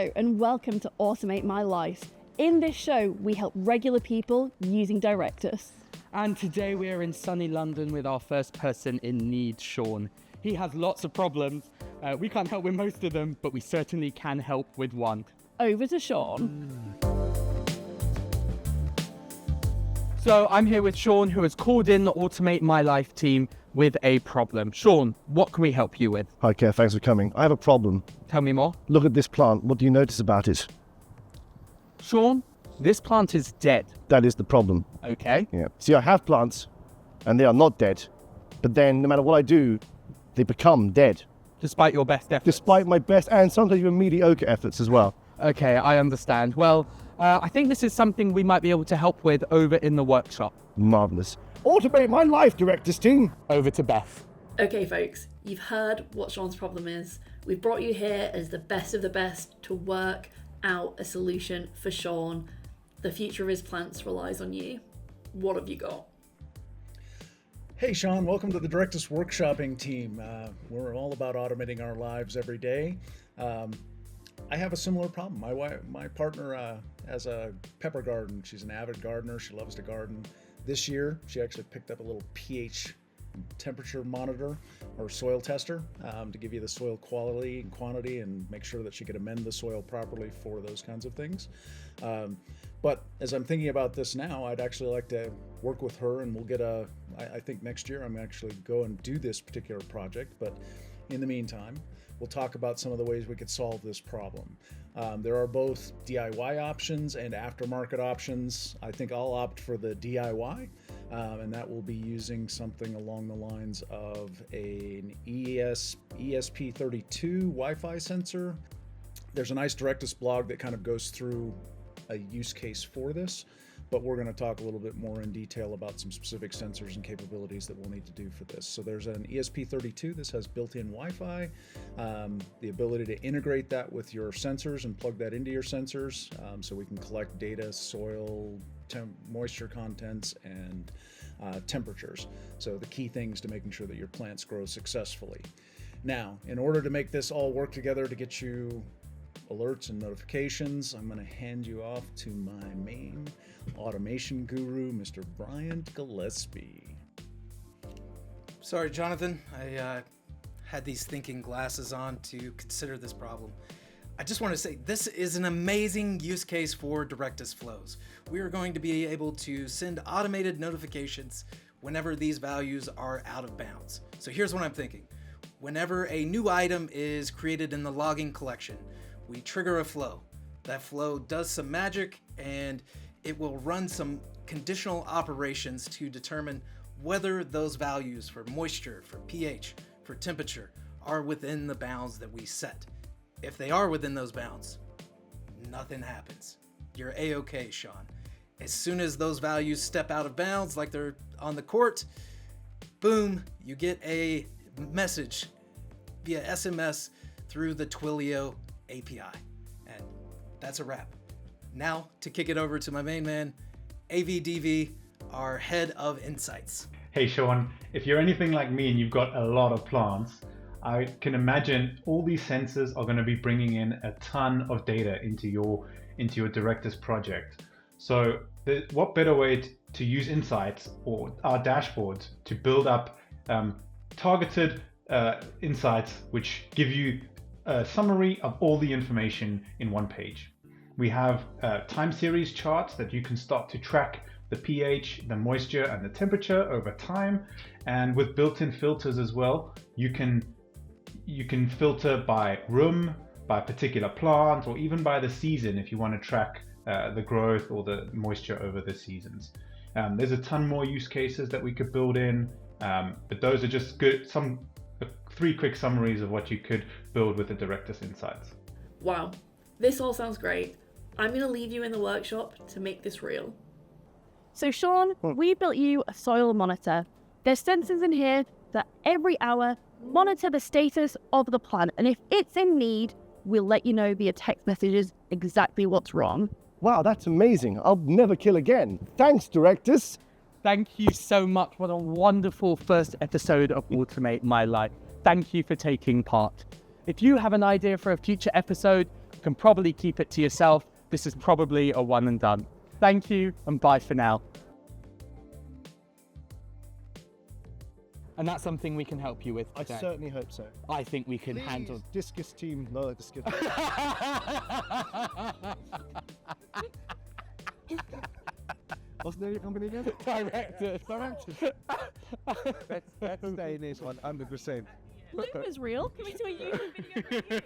Hello and welcome to Automate My Life. In this show, we help regular people using Directus. And today we are in sunny London with our first person in need, Sean. He has lots of problems. We can't help with most of them, but we certainly can help with one. Over to Sean. So I'm here with Sean, who has called in the Automate My Life team with a problem. Sean, what can we help you with? Hi, Kev. Thanks for coming. I have a problem. Tell me more. Look at this plant. What do you notice about it? Sean, this plant is dead. That is the problem. Okay. Yeah. See, I have plants, and they are not dead. But then, no matter what I do, they become dead. Despite your best efforts? Despite my best and sometimes even mediocre efforts as well. Okay, I understand. Well, I think this is something we might be able to help with over in the workshop. Marvellous. Automate My Life, Directus team. Over to Beth. Okay, folks, you've heard what Sean's problem is. We've brought you here as the best of the best to work out a solution for Sean. The future of his plants relies on you. What have you got? Hey Sean, welcome to the Directus workshopping team. We're all about automating our lives every day. I have a similar problem. My partner has a pepper garden. She's an avid gardener. She loves to garden. This year, she actually picked up a little pH temperature monitor or soil tester to give you the soil quality and quantity and make sure that she could amend the soil properly for those kinds of things. But as I'm thinking about this now, I'd actually like to work with her, and we'll get I think next year I'm actually go and do this particular project. But in the meantime, we'll talk about some of the ways we could solve this problem. There are both DIY options and aftermarket options. I think I'll opt for the DIY, and that will be using something along the lines of an ESP32 Wi-Fi sensor. There's a nice Directus blog that kind of goes through a use case for this, but we're going to talk a little bit more in detail about some specific sensors and capabilities that we'll need to do for this. So there's an ESP32. This has built-in Wi-Fi, the ability to integrate that with your sensors and plug that into your sensors, so we can collect data, soil, moisture contents, and temperatures. So the key things to making sure that your plants grow successfully. Now, in order to make this all work together to get you alerts and notifications, I'm going to hand you off to my main automation guru, Mr. Bryant Gillespie. Sorry, Jonathan. I had these thinking glasses on to consider this problem. I just want to say this is an amazing use case for Directus flows. We are going to be able to send automated notifications whenever these values are out of bounds. So here's what I'm thinking. Whenever a new item is created in the logging collection, we trigger a flow. That flow does some magic, and it will run some conditional operations to determine whether those values for moisture, for pH, for temperature are within the bounds that we set. If they are within those bounds, nothing happens. You're A-okay, Sean. As soon as those values step out of bounds, like they're on the court, boom, you get a message via SMS through the Twilio API. And that's a wrap. Now, to kick it over to my main man, AVDV, our head of insights. Hey Sean, if you're anything like me and you've got a lot of plants, I can imagine all these sensors are going to be bringing in a ton of data into your Directus project. So what better way to use insights or our dashboards to build up targeted insights which give you a summary of all the information in one page. We have time series charts that you can start to track the pH, the moisture, and the temperature over time. And with built-in filters as well, you can filter by room, by particular plant, or even by the season if you want to track the growth or the moisture over the seasons. There's a ton more use cases that we could build in, but those are just good, some 3 quick summaries of what you could build with the Directus Insights. Wow, this all sounds great. I'm going to leave you in the workshop to make this real. So Sean, we built you a soil monitor. There's sensors in here that every hour monitor the status of the plant, and if it's in need, we'll let you know via text messages exactly what's wrong. Wow, that's amazing. I'll never kill again. Thanks, Directus. Thank you so much. What a wonderful first episode of Automate My Life. Thank you for taking part. If you have an idea for a future episode, can probably keep it to yourself. This is probably a one and done. Thank you, and bye for now. And that's something we can help you with I today. certainly hope so. I think we can handle. Discus team, no, discus. What's the name of your company again? Directus. Let's stay in this one, 100%. Blue is real. Can we do a YouTube video?